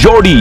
జోడీ.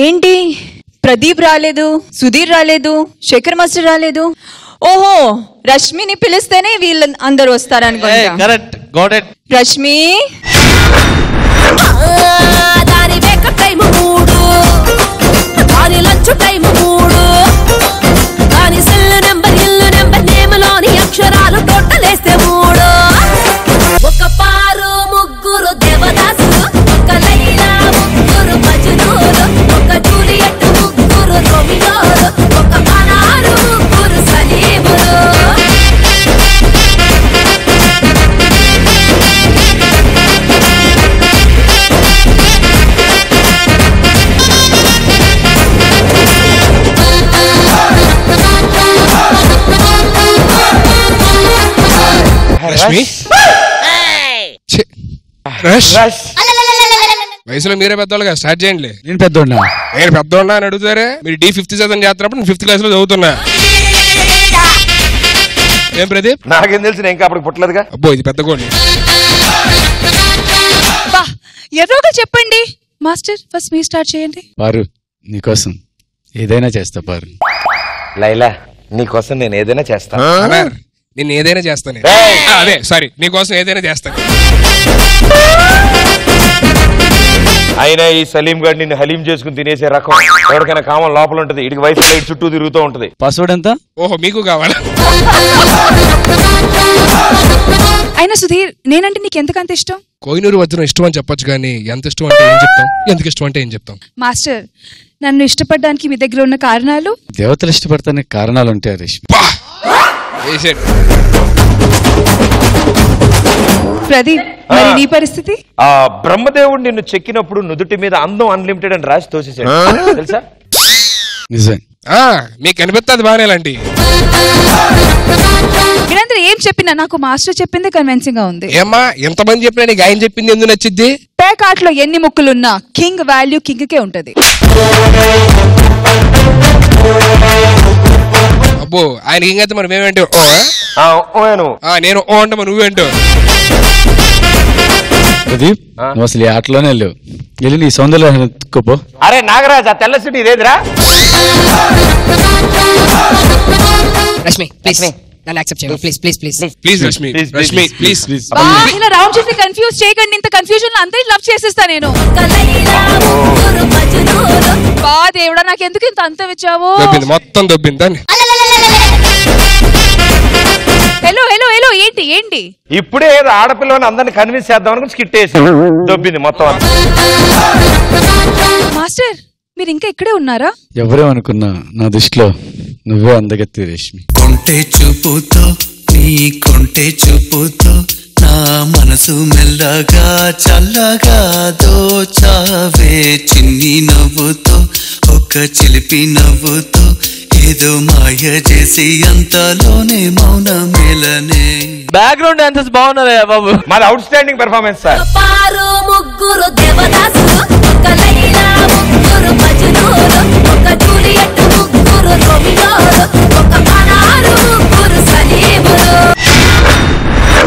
ఏంటి ప్రదీప్ రాలేదు, సుధీర్ రాలేదు, శేఖర్ మాస్టర్ రాలేదు. ఓహో, రష్మిని పిలిస్తేనే వీళ్ళు అందరూ వస్తారనుకుంటా. రష్మి అక్షరాలు టోటలేస్తే మూడు. ఒక పారు ముగ్గురు దేవదాసు, ఒక లైలా ముగ్గురు మజ్నూలు, ఒక జూలియట్ ముగ్గురు రోమియోలు, ఒక అనారు ముగ్గురు సలీములు. వయసులో మీరే పెద్దవాళ్ళుగా స్టార్ట్ చేయండి. నేను పెద్దోన్నా అని అడుగుతారే. మీరు D5th సెషన్ చేస్తున్నప్పుడు నేను 5th క్లాస్ లో చదువుతున్నా. ఏం ప్రదీప్? నాకేం తెలిసిన ఇంకా అప్పుడు పుట్టలేదుగా. అబ్బో, ఇది పెద్ద కోడి. ఎర్రగా చెప్పండి మాస్టర్. ఫస్ట్ మీరు స్టార్ట్ చేయండి. పారు, నీకోసం ఏదైనా చేస్తా. పారు, లైలా నీకోసం నేను ఏదైనా చేస్తా. నేను ఏదైనా చేస్తాను. అదే సారీ, నీకోసం ఏదైనా చేస్తాను. అయినా ఈ సలీం గారు నిన్ను హలీం చేసుకుని తినేసే రకం. ఎవరికైనా కామం లోపల ఉంటది, ఇడికి వయసు లైట్ చుట్టూ తిరుగుతూ ఉంటది. పాస్వర్డ్ ఎంత? ఓహో, మీకు కావాలా? అయినా సుధీర్, నేనంటే నీకు ఎంతకంత ఇష్టం? కోహినూరు వజ్రం ఇష్టం అని చెప్పొచ్చు, కానీ ఎంత ఇష్టం అంటే ఏం చెప్తాం, ఎందుకు ఇష్టం అంటే ఏం చెప్తాం? మాస్టర్, నన్ను ఇష్టపడడానికి మీ దగ్గర ఉన్న కారణాలు? దేవతలు ఇష్టపడతానికి కారణాలు ఉంటాయి రష్మి. ప్రదీప్, మరి నీ పరిస్థితి? ఆ బ్రహ్మదేవుడు నిన్ను చెక్కినప్పుడు నుదుటి మీద అందం అన్లిమిటెడ్ అని రాసి తోసేసాడు, తెలుసా? నిజం. మీకు కనిపిస్తుంది బాగానే. ఇలాంటి మీరందరూ ఏం చెప్పినా నాకు మాస్టర్ చెప్పింది కన్విన్సింగ్ గా ఉంది. ఏమ్మా, ఎంతమంది చెప్పినా నీకు ఆయన చెప్పింది ఎందుకు నచ్చిద్ది? పేకాట్లో ఎన్ని ముక్కులున్నా కింగ్ వాల్యూ కింగ్ కే ఉంటది. అబ్బో, ఆయన ఇంకైతే మరి మేమేంటో. నేను ఓ అంటే మరి నువ్వేంటో. ప్రదీప్, నువ్వు అసలు ఈ ఆటలోనే లేవు. వెళ్ళి నీ సౌందర్యం ఎత్తుకోపో. అరే నాగరాజ్, ఆ తెల్ల సిటీ ఇదేదిరా? రష్మి ప్లీజ్ నన్ను యాక్సెప్ట్ చేయండి. Please please please please Rashmi, Rashmi please please. ఇలా రౌండ్ చేసి కన్ఫ్యూజ్ చేయకండి. ఇంత కన్ఫ్యూజన్ లో అందరిని లవ్ చేసేస్తా నేను. బా దేవుడా, నాకు ఎందుకు ఇంత అంతం ఇచ్చావు? మొత్తం దొబ్బిందని. హలో హలో హలో, ఏంటి ఏంటి? ఇప్పుడే ఏదో ఆడపిల్లని అందరిని కన్విన్స్ చేద్దాం అనుకుని స్కిట్ వేసి దొబ్బింది మొత్తం. మాస్టర్, మీరు ఇంకా ఇక్కడే ఉన్నారా? ఎవరేమనుకున్నా నా దృష్టిలో నువ్వే అందగత్తి రష్మి. కొంటే చూపుతో, నీ కొంటే చూపుతో నా మనసు మెల్లగా చల్లగా దోచావే. చిన్ని నవ్వుతో, ఒక చిలిపి నవ్వుతో ఏదో మాయ చేసి అంతలోనే మౌన మేలనే. బ్యాక్గ్రౌండ్ డాన్సర్స్ బాగున్నారా బాబు? మాది అవుట్ స్టాండింగ్ పెర్ఫార్మెన్స్ సార్. పారు ముగ్గురు దేవదాసు, ఒక లైలా ముగ్గురు మజ్నూలు, ఒక జూలియట్ ముగ్గురు రోమియోలు, ఒక అనారు